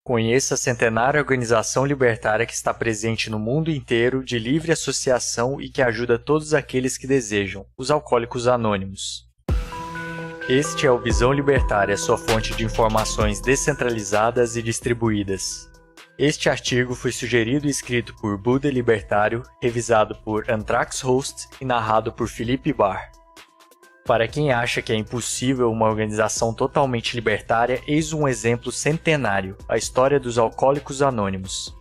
Conheça a centenária organização libertária que está presente no mundo inteiro de livre associação e que ajuda todos aqueles que desejam, os Alcoólicos Anônimos. Este é o Visão Libertária, sua fonte de informações descentralizadas e distribuídas. Este artigo foi sugerido e escrito por Buda Libertário, revisado por Anthrax Host e narrado por Felipe Barr. Para quem acha que é impossível uma organização totalmente libertária, eis um exemplo centenário, a história dos Alcoólicos Anônimos.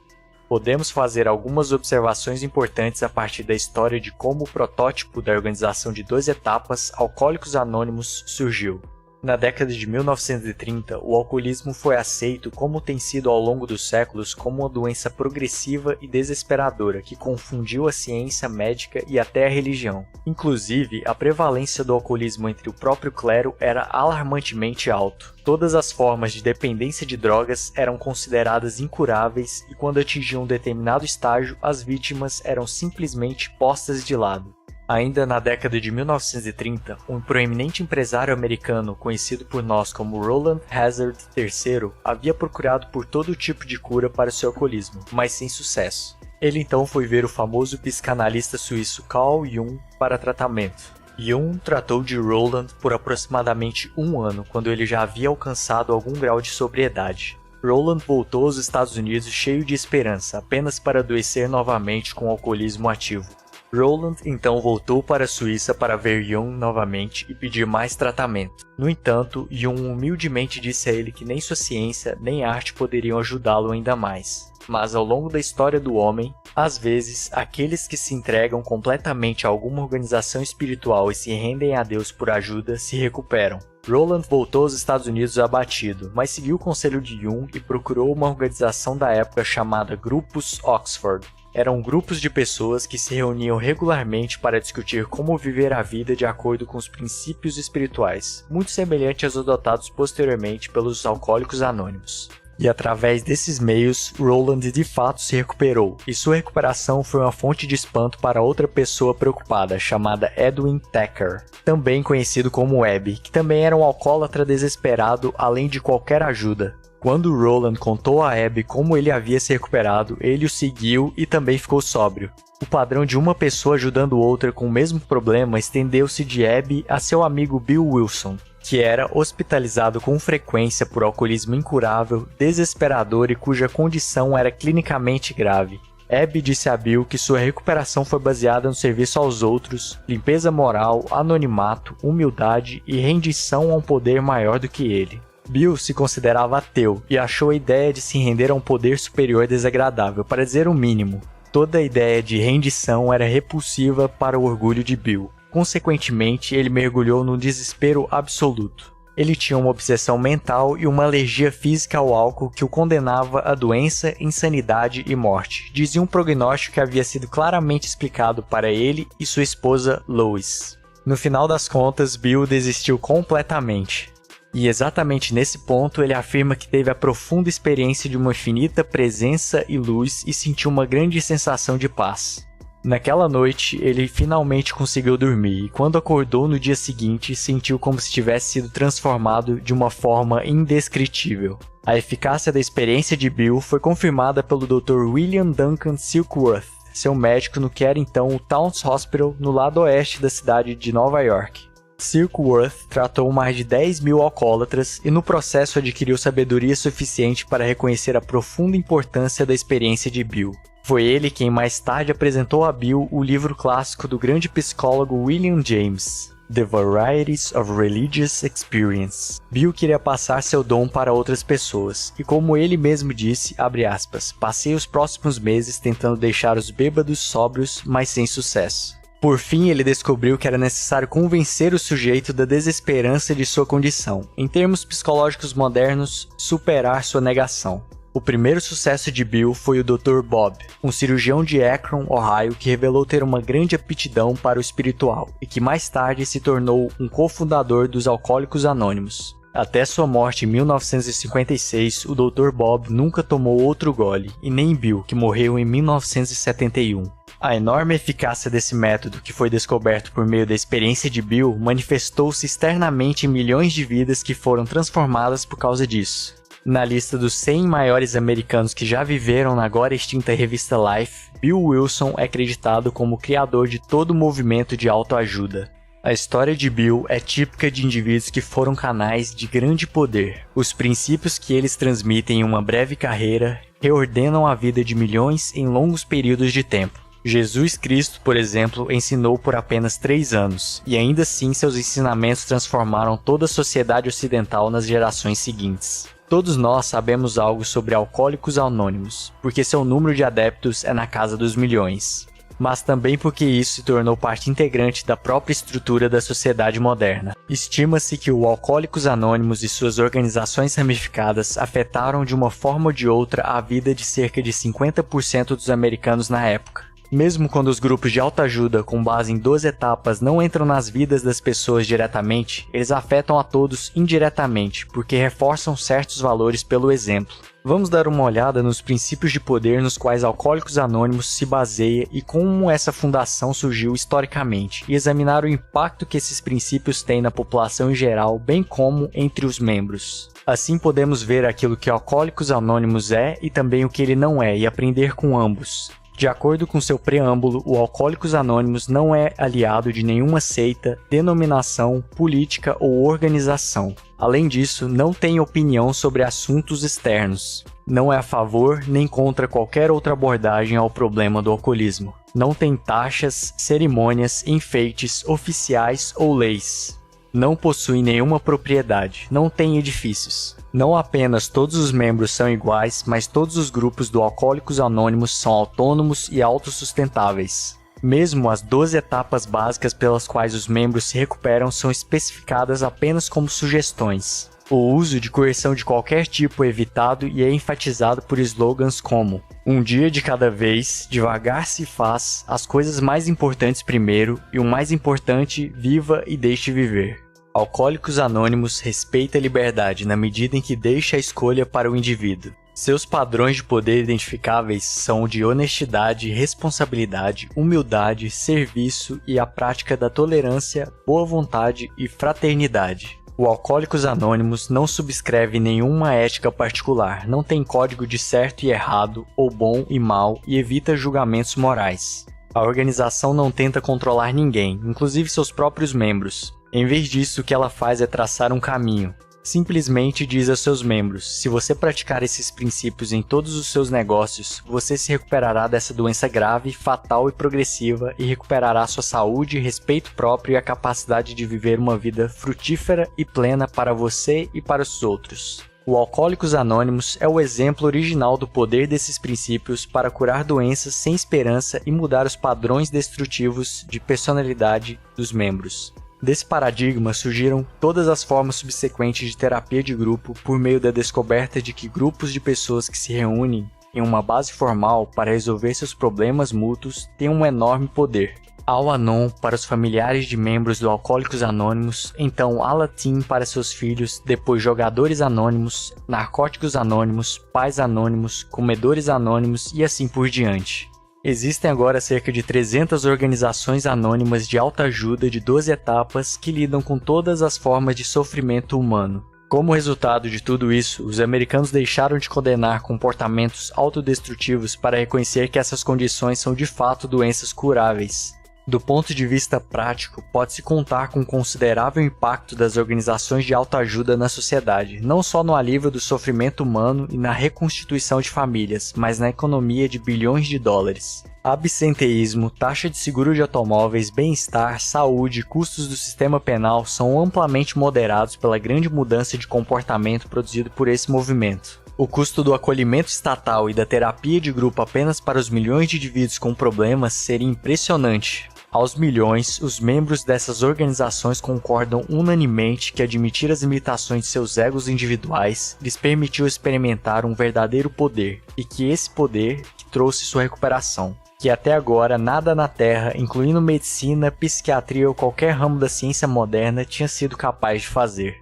Podemos fazer algumas observações importantes a partir da história de como o protótipo da organização de 2 etapas, Alcoólicos Anônimos, surgiu. Na década de 1930, o alcoolismo foi aceito como tem sido ao longo dos séculos como uma doença progressiva e desesperadora que confundiu a ciência médica e até a religião. Inclusive, a prevalência do alcoolismo entre o próprio clero era alarmantemente alto. Todas as formas de dependência de drogas eram consideradas incuráveis e quando atingiam um determinado estágio, as vítimas eram simplesmente postas de lado. Ainda na década de 1930, um proeminente empresário americano conhecido por nós como Roland Hazard III havia procurado por todo tipo de cura para seu alcoolismo, mas sem sucesso. Ele então foi ver o famoso psicanalista suíço Carl Jung para tratamento. Jung tratou de Roland por aproximadamente 1 ano, quando ele já havia alcançado algum grau de sobriedade. Roland voltou aos Estados Unidos cheio de esperança, apenas para adoecer novamente com o alcoolismo ativo. Roland então voltou para a Suíça para ver Jung novamente e pedir mais tratamento. No entanto, Jung humildemente disse a ele que nem sua ciência nem arte poderiam ajudá-lo ainda mais. Mas ao longo da história do homem, às vezes, aqueles que se entregam completamente a alguma organização espiritual e se rendem a Deus por ajuda se recuperam. Roland voltou aos Estados Unidos abatido, mas seguiu o conselho de Jung e procurou uma organização da época chamada Grupos Oxford. Eram grupos de pessoas que se reuniam regularmente para discutir como viver a vida de acordo com os princípios espirituais, muito semelhante aos adotados posteriormente pelos Alcoólicos Anônimos. E através desses meios, Roland de fato se recuperou, e sua recuperação foi uma fonte de espanto para outra pessoa preocupada, chamada Edwin Thacker, também conhecido como Webb, que também era um alcoólatra desesperado além de qualquer ajuda. Quando Roland contou a Abby como ele havia se recuperado, ele o seguiu e também ficou sóbrio. O padrão de uma pessoa ajudando outra com o mesmo problema estendeu-se de Abby a seu amigo Bill Wilson, que era hospitalizado com frequência por alcoolismo incurável, desesperador e cuja condição era clinicamente grave. Abby disse a Bill que sua recuperação foi baseada no serviço aos outros, limpeza moral, anonimato, humildade e rendição a um poder maior do que ele. Bill se considerava ateu e achou a ideia de se render a um poder superior desagradável, para dizer o mínimo. Toda a ideia de rendição era repulsiva para o orgulho de Bill. Consequentemente, ele mergulhou num desespero absoluto. Ele tinha uma obsessão mental e uma alergia física ao álcool que o condenava a doença, insanidade e morte, dizia um prognóstico que havia sido claramente explicado para ele e sua esposa Lois. No final das contas, Bill desistiu completamente. E exatamente nesse ponto ele afirma que teve a profunda experiência de uma infinita presença e luz e sentiu uma grande sensação de paz. Naquela noite, ele finalmente conseguiu dormir e quando acordou no dia seguinte, sentiu como se tivesse sido transformado de uma forma indescritível. A eficácia da experiência de Bill foi confirmada pelo Dr. William Duncan Silkworth, seu médico no que era então o Towns Hospital, no lado oeste da cidade de Nova York. Silkworth tratou mais de 10.000 alcoólatras e no processo adquiriu sabedoria suficiente para reconhecer a profunda importância da experiência de Bill. Foi ele quem mais tarde apresentou a Bill o livro clássico do grande psicólogo William James, The Varieties of Religious Experience. Bill queria passar seu dom para outras pessoas, e como ele mesmo disse, abre aspas, passei os próximos meses tentando deixar os bêbados sóbrios, mas sem sucesso. Por fim, ele descobriu que era necessário convencer o sujeito da desesperança de sua condição. Em termos psicológicos modernos, superar sua negação. O primeiro sucesso de Bill foi o Dr. Bob, um cirurgião de Akron, Ohio, que revelou ter uma grande aptidão para o espiritual e que mais tarde se tornou um cofundador dos Alcoólicos Anônimos. Até sua morte em 1956, o Dr. Bob nunca tomou outro gole, e nem Bill, que morreu em 1971. A enorme eficácia desse método, que foi descoberto por meio da experiência de Bill, manifestou-se externamente em milhões de vidas que foram transformadas por causa disso. Na lista dos 100 maiores americanos que já viveram na agora extinta revista Life, Bill Wilson é acreditado como o criador de todo o movimento de autoajuda. A história de Bill é típica de indivíduos que foram canais de grande poder. Os princípios que eles transmitem em uma breve carreira reordenam a vida de milhões em longos períodos de tempo. Jesus Cristo, por exemplo, ensinou por apenas 3 anos, e ainda assim seus ensinamentos transformaram toda a sociedade ocidental nas gerações seguintes. Todos nós sabemos algo sobre Alcoólicos Anônimos, porque seu número de adeptos é na casa dos milhões. Mas também porque isso se tornou parte integrante da própria estrutura da sociedade moderna. Estima-se que o Alcoólicos Anônimos e suas organizações ramificadas afetaram de uma forma ou de outra a vida de cerca de 50% dos americanos na época. Mesmo quando os grupos de autoajuda com base em 12 etapas não entram nas vidas das pessoas diretamente, eles afetam a todos indiretamente, porque reforçam certos valores pelo exemplo. Vamos dar uma olhada nos princípios de poder nos quais Alcoólicos Anônimos se baseia e como essa fundação surgiu historicamente, e examinar o impacto que esses princípios têm na população em geral, bem como entre os membros. Assim podemos ver aquilo que Alcoólicos Anônimos é e também o que ele não é, e aprender com ambos. De acordo com seu preâmbulo, o Alcoólicos Anônimos não é aliado de nenhuma seita, denominação, política ou organização. Além disso, não tem opinião sobre assuntos externos. Não é a favor nem contra qualquer outra abordagem ao problema do alcoolismo. Não tem taxas, cerimônias, enfeites, oficiais ou leis. Não possui nenhuma propriedade, não tem edifícios. Não apenas todos os membros são iguais, mas todos os grupos do Alcoólicos Anônimos são autônomos e autossustentáveis. Mesmo as 12 etapas básicas pelas quais os membros se recuperam são especificadas apenas como sugestões. O uso de coerção de qualquer tipo é evitado e é enfatizado por slogans como "Um dia de cada vez, devagar se faz, as coisas mais importantes primeiro e o mais importante, viva e deixe viver". Alcoólicos Anônimos respeita a liberdade na medida em que deixa a escolha para o indivíduo. Seus padrões de poder identificáveis são o de honestidade, responsabilidade, humildade, serviço e a prática da tolerância, boa vontade e fraternidade. O Alcoólicos Anônimos não subscreve nenhuma ética particular, não tem código de certo e errado, ou bom e mal, e evita julgamentos morais. A organização não tenta controlar ninguém, inclusive seus próprios membros. Em vez disso, o que ela faz é traçar um caminho. Simplesmente diz aos seus membros: se você praticar esses princípios em todos os seus negócios, você se recuperará dessa doença grave, fatal e progressiva e recuperará sua saúde, respeito próprio e a capacidade de viver uma vida frutífera e plena para você e para os outros. O Alcoólicos Anônimos é o exemplo original do poder desses princípios para curar doenças sem esperança e mudar os padrões destrutivos de personalidade dos membros. Desse paradigma surgiram todas as formas subsequentes de terapia de grupo por meio da descoberta de que grupos de pessoas que se reúnem em uma base formal para resolver seus problemas mútuos têm um enorme poder. Al-Anon para os familiares de membros do Alcoólicos Anônimos, então Alatim para seus filhos, depois Jogadores Anônimos, Narcóticos Anônimos, Pais Anônimos, Comedores Anônimos e assim por diante. Existem agora cerca de 300 organizações anônimas de autoajuda de 12 etapas que lidam com todas as formas de sofrimento humano. Como resultado de tudo isso, os americanos deixaram de condenar comportamentos autodestrutivos para reconhecer que essas condições são de fato doenças curáveis. Do ponto de vista prático, pode-se contar com um considerável impacto das organizações de autoajuda na sociedade, não só no alívio do sofrimento humano e na reconstituição de famílias, mas na economia de bilhões de dólares. Absenteísmo, taxa de seguro de automóveis, bem-estar, saúde e custos do sistema penal são amplamente moderados pela grande mudança de comportamento produzido por esse movimento. O custo do acolhimento estatal e da terapia de grupo apenas para os milhões de indivíduos com problemas seria impressionante. Aos milhões, os membros dessas organizações concordam unanimemente que admitir as limitações de seus egos individuais lhes permitiu experimentar um verdadeiro poder, e que esse poder que trouxe sua recuperação, que até agora nada na Terra, incluindo medicina, psiquiatria ou qualquer ramo da ciência moderna, tinha sido capaz de fazer.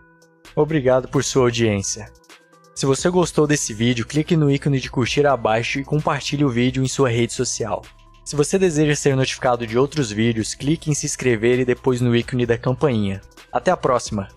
Obrigado por sua audiência. Se você gostou desse vídeo, clique no ícone de curtir abaixo e compartilhe o vídeo em sua rede social. Se você deseja ser notificado de outros vídeos, clique em se inscrever e depois no ícone da campainha. Até a próxima!